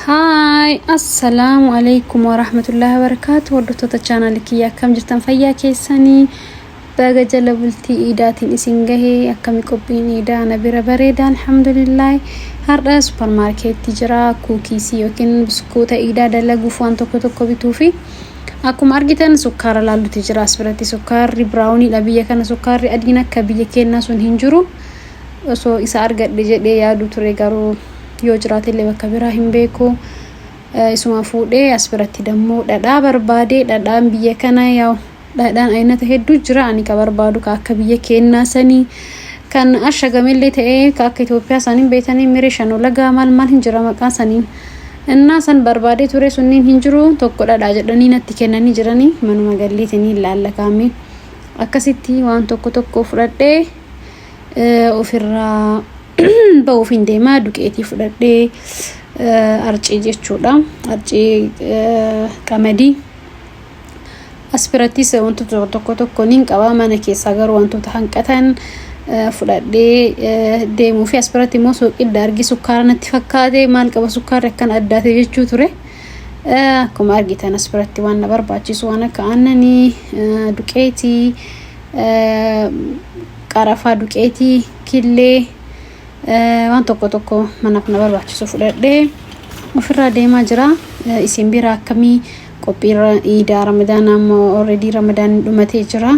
هاي السلام عليكم ورحمة الله وبركاته. وردتو تشانا لكي أكام جرتان فيا كيساني باقا جلبلتي إيداتين إسنجهي أكامي كوبين إيدا نبير بريدا الحمد لله. هردا سوبر ماركت تجرا كوكيسي وكن بسكوتا إيدا دلقو فوان توكو توكو بتوفي أكم أرجتان سكر لالو تجرا سبرتي سكر براوني لبيا كان سكر أدينا كبيا كنا سون هنجرو وسو إسا أرجت لجد يا دوتوري غارو yoo jiraate illee bakka biraa hin beeku isuma fuudhee asbiratti dammoo dhadhaa barbaade dhadhaan biyya kana yaw dhadhaan aynata hedduu jira ani ka barbaadu ka akka biyya keenyaa sanii kan ashagamillee ta'ee ka akka Itoophiyaa saniin beetanii mireeshano lagaa maal hin jira maqaa saniin innaa san barbaade ture sunniin hin jiru tokko dhadhaa jedhanii natti kennanii jiranii manuma galliitinii laallakaame akkasitti waan tokko fudhadhee ofirraa baufin deemaa duqeetii fudhadhee arcee jechuudha arcee qamadii aspirattis wantoota tokko nin qaba mana keessa garuu wantoota hanqatan fudhadhee deemuu fi aspiratti immoo suuqidda argi sukkaara natti fakkaate maal qaba sukkaara akkan addaate jechuu ture akkuma argitan aspiratti waan na barbaachisu waan akka aannanii duqeetii qarafaa duqeetii killee waan tokko manaaf na barbaachisu fudhadhee ofirraa deemaa jira isin bira akkamii qophii iidaa ramadaana ammoo already ramadaan dhumatee jira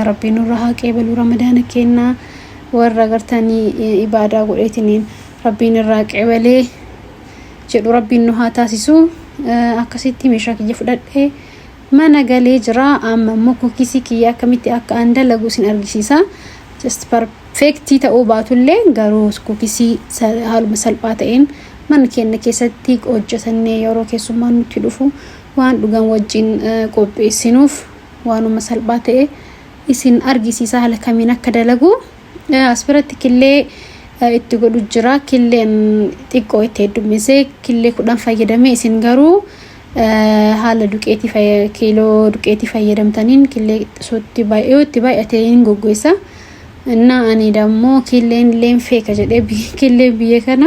rabbiin nurra haa qeebalu ramadaana keenna warra gartanii ibaadaa godheetiniin rabbiin irraa qeebalee jedhu rabbiin nu haa taasisu akkasitti meeshaa kiyya fudhadhee mana galee jira amma immoo kuukisii kiyya akkamitti akka an dalagu sin argisiisa just perfecti ta'uu baatullee garuu kuukisii haaluma salphaa ta'een mana keenya keessatti hojjetannee yeroo keessummaan nutti dhufu waan dhugan wajjin qopheessinuuf waanuma salphaa ta'e isin argisiisa haala kamiin akka dalagu asbiratti killee itti godhu jira killeen xiqqoo itti heddummisee killee 10 fayyadamee isin garuu haala duqeetii kiiloo duqeetii fayyadamtaniin killee sotti baay'atee hin goggoisa እና እኔ ደግሞ ኪሌን ፌክ አጀደ ኪሌ ቢየ ከና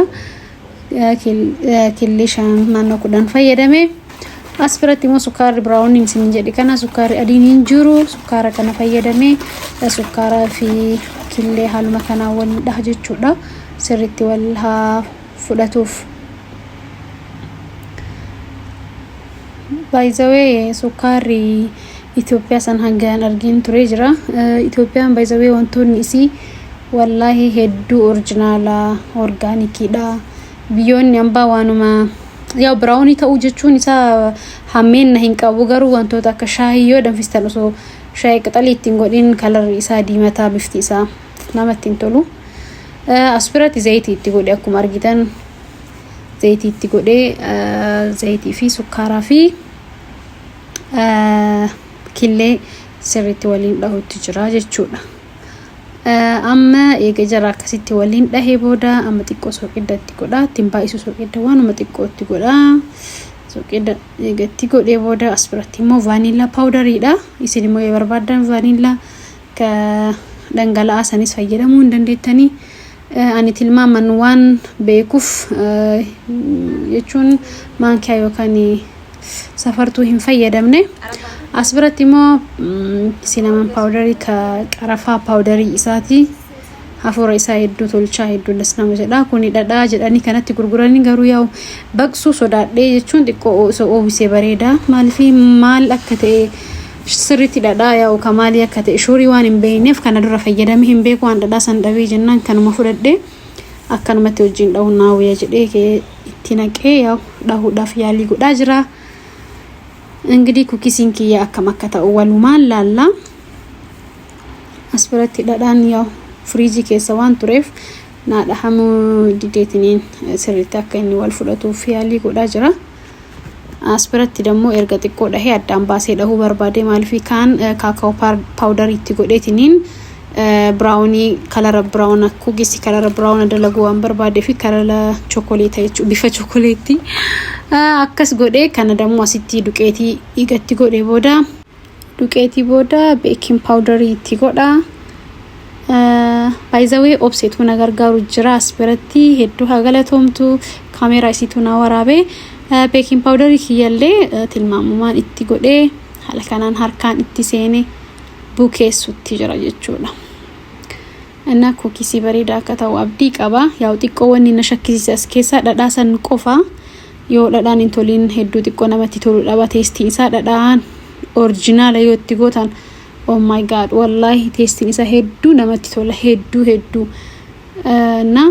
ኪሌ ሻማና ኩዳን ፈየደሜ አስፈረቲ ሞ ሱካር ብራውን ኢንሲን ጀዲ ከና ሱካር አዲን እንጅሩ ሱካራ ከና ፈየደሜ ሱካራ ፊ ኪሌ ሀል መከና ወል ዳጅቹዳ ስሪቲ ወልሃ ፉዳቱፍ ባይዘዌ ሱካሪ ኢትዮጵያ san hangaan argin ture jira Itoophiyaan by the way wantoonni isi wallahi hedduu originala organikidha biyyoonni ambaa waanuma yaw brownie ta'uu jechuun isa hammeenna hin qabu garuu wantoota akka shaayii yoo danfistan osoo shaayii qixalii ittiin godhin kalar isaa diimataa bifti isaa namatti hin tolu aspiratti zayitii itti godhe akkuma argitan zayitii itti godhe zayitii fi sukkaaraa fi killee sirriitti waliin dhahutti jira jechuudha amma eega jara akkasitti waliin dhahee booda amma xiqqoo soqiddaatti godha ittiin baay'isu soqidda waanuma xiqqootti godha soqidda eegatti godhee booda asbiratti immoo vaaniilaa paawudariidha isin immoo yoo barbaadan vaaniilaa ka dhangala'aa sanis fayyadamuu hin dandeettanii ani tilmaaman waan beekuuf jechuun maankiyaa yookaan safartuu hin fayyadamne asbiratti immoo cinnamon powder ka qarafaa powder isaati hafuura isaa hedduu tolchaa hedduu lasnama jedha kuni dhadhaa jedhanii kanatti gurguranii garuu yaw baqsuu sodaadhee jechuun xiqqoo oobisee bareeda maalifi maal akka ta'e sirriitti dhadhaa yaw kamaali akka ta'e shurii waan hin beekneef kana dura fayyadamee hin beeku waan dhadhaa san dhabee jennaan kanuma fudhadhee akkanumatti wajjin dhahu naawuya jedhee itti naqee yaw dhahuudhaaf yaalii godhaa jira እንግዲህ ኩኪሲን ኪያ አከማከታው ወሉማን ላላ አስበረቲ ዳዳን ያው ፍሪጂ ከሰዋን ቱሬፍ ናዳሐሙ ዲዴትኒን ስሪታ ከኒ ወልፉለቱ ፊያሊ ጎዳ ጅራ አስበረቲ ደግሞ ኤርገጥቆ ዳሄ አዳምባሴ ደሁ በርባዴ ማልፊ ካን ካካው ፓውደር ይትጎዴትኒን ብራውኒ ከለር ብራውን ኩኪሲ ከለር ብራውን ደለጉ አንበር ባዴ ፊ ከለር ቾኮሌት አይቹ ቢፈ ቾኮሌቲ akkas godhe kana dammo asitti duqeetii igatti godhe booda duqeetii booda baking powder itti godha by the way obsetu nagargaaru jira asbiratti hedduu hagalatomtu kamera isitu na warabe baking powder kiyallee tilmaamumaan itti godhee haala kanaan harkaan itti seenee bukeessutti jira jechuudha. Ana kookisii bareedaa akka ta'u abdii qaba. Yaa xiqqoo wanni na shakkisiise as keessa dhadhaa san qofa. Yoo dhadhaan hin toliin hedduu xiqqoo namatti tolu dhaba teestiin isaa dhadhaan original yoo itti gootan oh my god wallahi teestiin isaa hedduu namatti tola hedduu na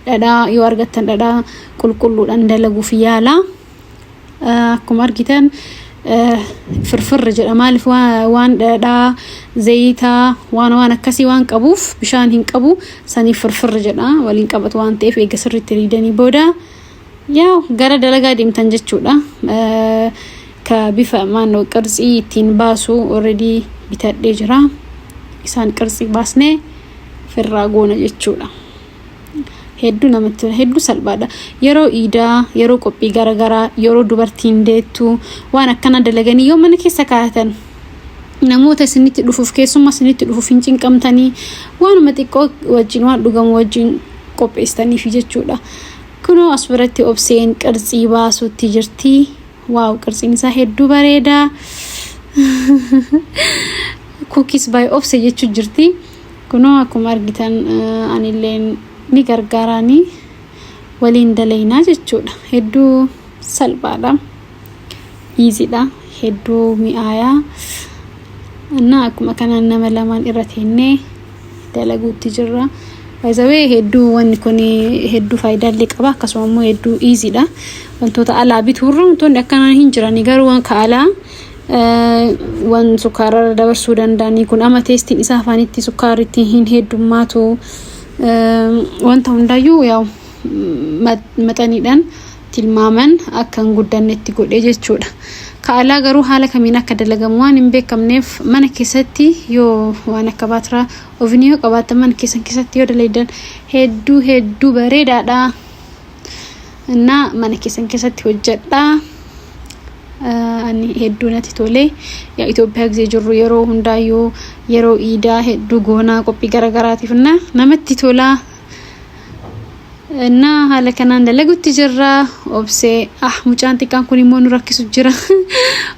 dhadhaa yoo argattan dhadhaa qulqulluudhaan dalaguuf yaala. Akkuma argitan firfir jedha maaliif waan dhadhaa zayita waan akkasii waan qabuuf bishaan hin qabu sanii firfir jedha waliin qabatu waan ta'eef eega sirriitti riidanii booda yaa gara dalagaa deemtan jechuudha. Ka bifa maannoo qarxii ittiin baasu already bitadhee jira. Isaan qarxii baasnee firraa goona jechuudha. Hedduu namatti hedduu salphaadha. Yeroo iidaa yeroo qophii garagaraa yeroo dubartiin deettu waan akkana dalaganii yoo mana keessa kaayatan namoota isinitti dhufuuf keessummaa isinitti dhufuuf hin cinqamtanii waanuma xiqqoo wajjin waan dhugamu wajjin qopheessaniif jechuudha. Kunoo as biratti obseen qarxii baasutti jirti. Waaw qarxiin isaa hedduu bareeda. Cookies by Obse jechuu jirti. Kunoo akkuma argitan anilleen ni gargaaranii waliin dalaynaa jechuudha. Hedduu salphaadha. Easyidha. Hedduu mi'aayaa. Anna akkuma kanaan nama lamaan irra teennee dalaguutti jirra. By the way hedduu wanni kun hedduu faayidaalee qaba akkasuma immoo hedduu easyidha. Wantoota alaa bituurra wantoonni akkana hin jirani garuu waan kaalaa waan sukkaara dabarsuu danda'anii kun ama teestiin isaa afaanitti sukkaaritti hin heddummaatu wanta hundaayyuu yaa maxaniidhaan tilmaaman akka hin guddannetti godhee jechuudha. Kaalaa garuu haala kamiin akka dalagamu waan hin beekamneef mana keessatti yoo waan akka baatiraa ovenii yoo qabaatan mana keessatti yoo dalaydan hedduu bareedaadha. Na mana keessatti hojjedha. Ani hedduu natti tole. Yaa Itoophiyaa gisee jirru yeroo hundaayyuu yeroo iidaa hedduu goonaa qophii garagaraatiif namatti tola. Na haala kanaan dalagutti jirra. Obsee mucaan xiqqaan kun immoo nu rakkisu jira.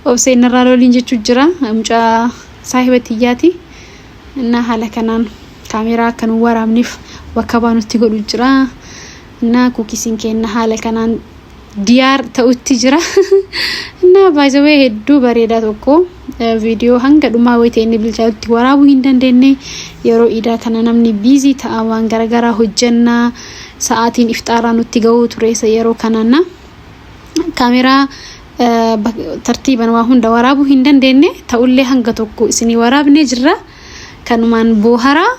Obsee narraa looliin jechuu jira. Mucaa saahibatiyyaati. Na haala kanaan kaameraa akka nu waraabniif bakka baanutti godhu jira. Na kookisiin kenna haala kanaan diyaar ta'utti jira. Na by the way hedduu bareedaa tokko video hanga dhumaa wayitee inni bilchaatutti waraabuu hin dandeenye yeroo iidaa kana namni busy ta'a waan garagaraa hojjenna sa'aatiin iftaaraa nutti ga'uu ture yeroo kanana kaameraa tartiiban waa hunda waraabuu hin dandeenye ta'ullee hanga tokko isinii waraabne jirra kanumaan booharaa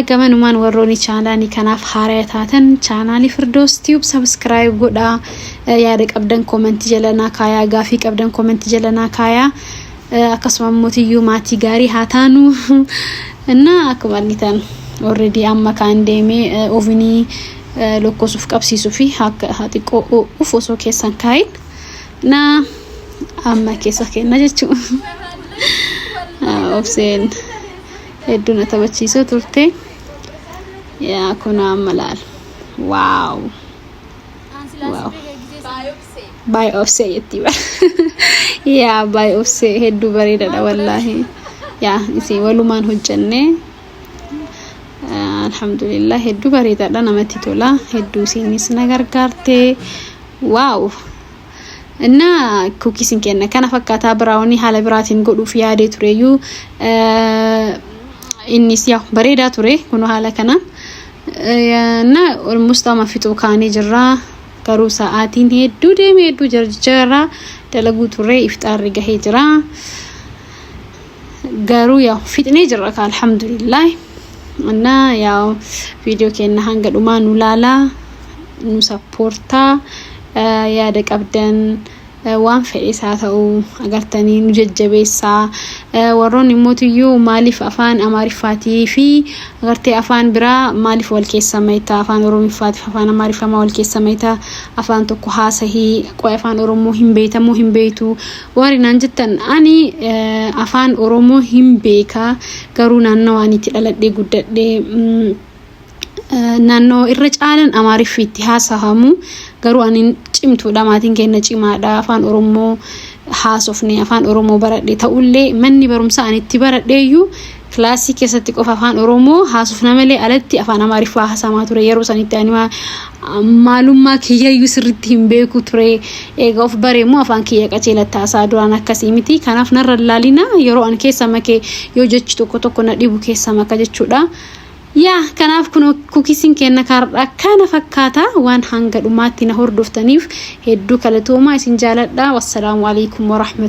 gamanumaan warroonni chaanaanii kanaaf haaraa taatan chaanaalii Firdaus Tube subscribe godhaa yaada qabdan comment jalana kaayaa gaafii qabdan comment jalana kaayaa akkasuma mootiyyuu maatii gaarii haa taanu na akkuma argitan already amma kan deemee ovenii lokkosuuf qabsiisuu fi haa xiqqoo osoo keessan kaayin na amma keessa kenna jechuudha. Obseen hedduu na taphachiisoo turte yaa kun amma laal wow by Obse yetti ba yaa by Obse hedduu bareedaadha wallahi yaa isi walumaan hojjenne alhamdulillah hedduu bareedaadha namatti tola hedduu isinis na gargaarte wow. Na kookisiin kenna kana fakkaataa biraawunii haala biraatiin godhuuf yaadee tureyyuu innis yaa bareedaa ture kun haala kana na almost ama fixuu kaanii jirra garuu sa'aatiin hedduu deemee hedduu jarjara dalaguu ture iftaarri gahee jira garuu yaa fixnee jirra alhamdulillah. Na yaa video kenna hanga dhumaa nu laala nu supporta yaada qabdan waan fedhes haa ta'u agartanii nu jajjabeessaa warroonni mootiyyuu maaliif afaan amaariffaatii fi agartee afaan biraa maaliif wal keessa mayta afaan oromooffaatii afaan amaariffaa wal keessa mayta afaan tokko haasahii qoy afaan oromoo hin beekamu hin beektu warri naan jettan ani afaan oromoo hin beeka garuu naannoo anitti dhaladhee guddadhee naannoo irra caalan amaariffiitti haasahamu garuu ani cimtuudha maatiin keenya cimaadha afaan oromoo haasofne afaan oromoo baradhe ta'ullee manni barumsaa ani itti baradheeyyuu kilaasii keessatti qofa afaan oromoo haasofna malee alatti afaan amaariffaa haasamaa ture yeroo sanitti ani maalummaa kiyyayyuu sirriitti hin beeku ture eega of bareemmoo afaan kiyya qaceelatti haasaa duraan akkasii miti kanaaf narra laalina yeroo an keessa makee yoo jechi tokko na dhibu keessa maka jechuudha yaa kanaaf kun kukiisiin kenna kaardha kana fakkaata waan hanga dhumaatti na hordoftaniif hedduu galatoomaa isin jaaladha wassalaamu alaykum wa rahmatullahi